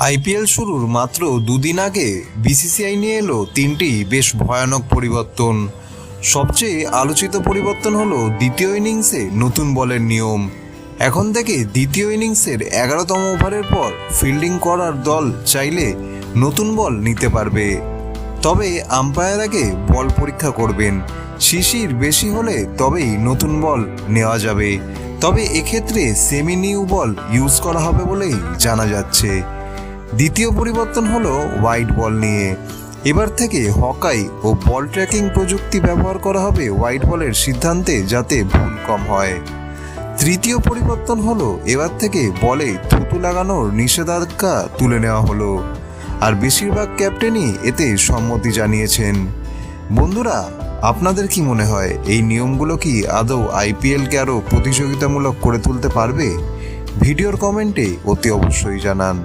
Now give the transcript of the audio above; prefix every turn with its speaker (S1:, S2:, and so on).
S1: IPL শুরুর মাত্র দুদিন আগে বিসিসিআই নিয়ে এলো তিনটি বেশ ভয়ানক পরিবর্তন। সবচেয়ে আলোচিত পরিবর্তন হলো দ্বিতীয় ইনিংসে নতুন বলের নিয়ম। এখন থেকে দ্বিতীয় ইনিংসের 11তম ওভারের পর ফিল্ডিং করার দল চাইলে নতুন বল নিতে পারবে, তবে আম্পায়ার আগে বল পরীক্ষা করবেন। শিশির বেশি হলে তবেই নতুন বল নেওয়া যাবে, তবে এক্ষেত্রে সেমি নিউ বল ইউজ করা হবে বলেই জানা যাচ্ছে। দ্বিতীয় পরিবর্তন হলো হোয়াইট বল নিয়ে। এবার থেকে হকাই ও বল ট্র্যাকিং প্রযুক্তি ব্যবহার করা হবে হোয়াইট বলের সিদ্ধান্তে, যাতে ভুল কম হয়। তৃতীয় পরিবর্তন হলো এবার থেকে বলে থুতু লাগানোর নিষেধাজ্ঞা তুলে নেওয়া হলো, আর বেশিরভাগ ক্যাপ্টেনই এতে সম্মতি জানিয়েছেন। বন্ধুরা, আপনাদের কি মনে হয় এই নিয়মগুলো কি আদৌ আইপিএলকে আরও প্রতিযোগিতামূলক করে তুলতে পারবে? ভিডিওর কমেন্টে অতি অবশ্যই জানান।